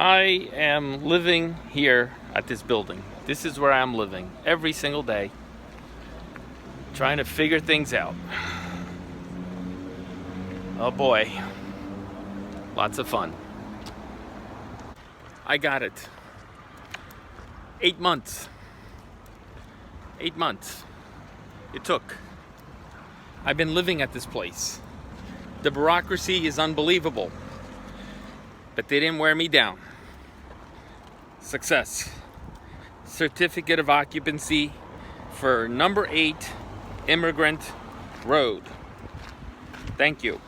I am living here at this building. This is where I'm living every single day, trying to figure things out. Oh boy, lots of fun. I got it. 8 months. 8 months. It took. I've been living at this place. The bureaucracy is unbelievable, but they didn't wear me down. Success. Certificate of occupancy for number 8 Immigrant Road. Thank you.